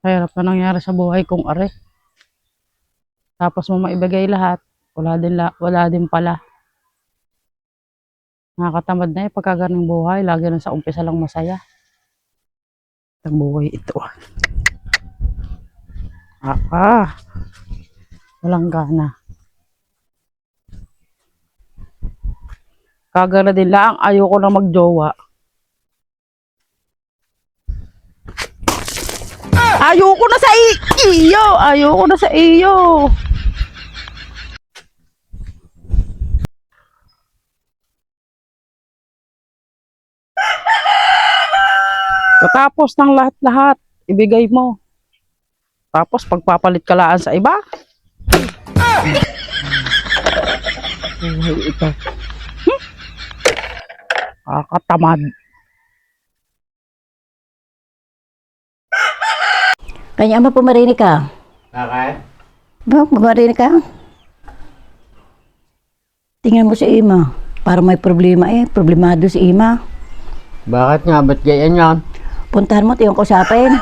Hirap na nangyari sa buhay kong are. Tapos mo maibigay lahat, wala din pala. Nakakatamad na pagkaganing buhay, lagi na sa umpisa lang masaya. Ang buhay ito. Walang gana. Kagana din lang, ayoko na magjowa. Ayoko na sa iyo! Ayoko na sa iyo! Katapos ng lahat-lahat, ibigay mo. Tapos pagpapalit ka laan sa iba. Buhay ito. Kakatamad. Kanya ama pumarinig ka. Bakit? Ba, pumarinig ka? Tingnan mo si Ima. Para may problema problemado si Ima. Bakit nga? Ba't ganyan yan? Puntahan mo, tiyong kausapin.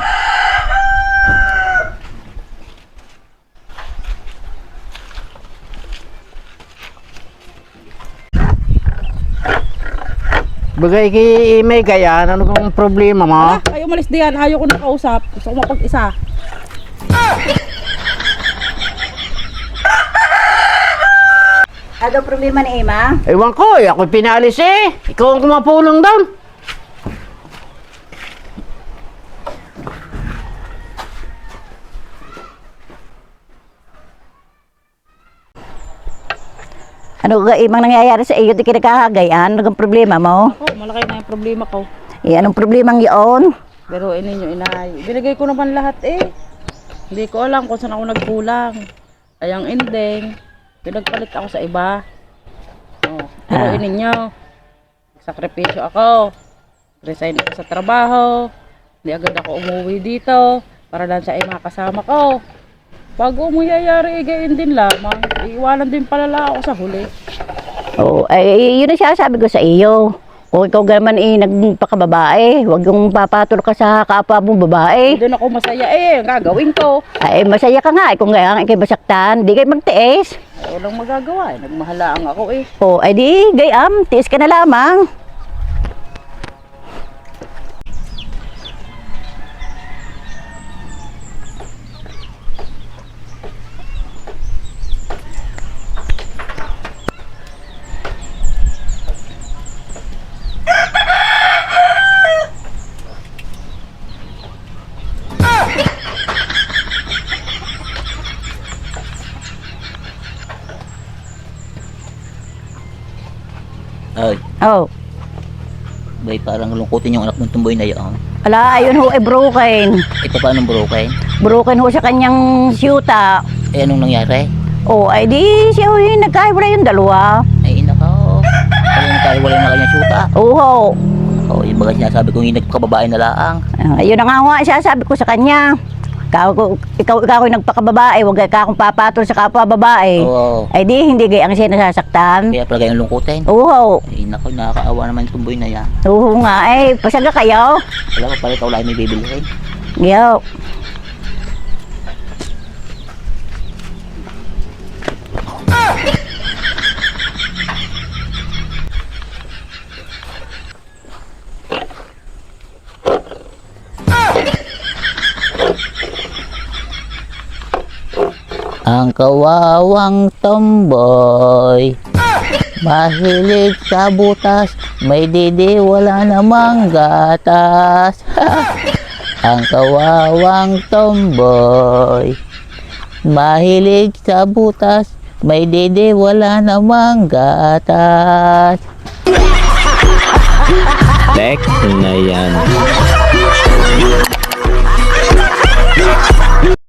Bagay kay Imay kaya, ano kong problema mo? Ayaw malis diyan, ayaw ko na kausap. Gusto ko mapag-isa. Ano problema ni Ima? Ewan ko, ako pinalis eh. Ikaw ang kumapulong down. Ano ga Imang nangyayari sa iyo? Di kinakahagayan? Ano ang problema mo? Ako, malaki na yung problema ko. Anong problemang iyon? Pero ninyo, inay. Binigay ko naman lahat eh. Hindi ko alam kung saan ako nagkulang. Ay ang ending, pinagpalit ako sa iba. Oh, pero ninyo, sakripisyo ako. Resign ako sa trabaho. Hindi agad ako umuwi dito para lang sa mga kasama ko. Pag umuyayari, igayin din lamang. Iiwanan din palala ako sa huli. Oo, ay yun ang sinasabi ko sa iyo. Kung ikaw naman nagpakababae, huwag yung papatol ka sa kapwa mong babae. Doon ako masaya ang gagawin ko. Ay, masaya ka nga. Kung gayang ikay masaktan, di kayo magtiis. Ay, walang magagawa nagmahalaan ako Oo, ay di, gayam, tiis ka na lamang. Ay, Oh, bay parang lungkutin yung anak ng tumboy na yun. ala, ayun ho, broken. Ito pa anong broken? Broken ho sa kanyang siyuta. Eh anong nangyari? Oh, ay di, siya ho, nagkahibra yung dalawa. Ay nako. Ay nakaliwalay na kanyang syuta. Oo. Oh, yung bagay sinasabi kong yung nagpakababae na laang. Ayun na nga ho, siya sabi ko sa kanya. Ikaw yung nagpakababae, huwag ka akong papatol sa kapwa babae. Oo. Ay di, hindi gayang siya nasasaktan. Kaya pala ganyan lungkutin. Oo. Ay nako, nakakaawa naman yung tumboy na yan. Oo nga, pasaga kayo. Wala ko pala ikaw lang may bibilihin. Yo. Ang kawawang tomboy, mahilig sa butas, may didi wala namang gatas. Ang kawawang tomboy, mahilig sa butas, may didi wala namang gatas. Next na yan.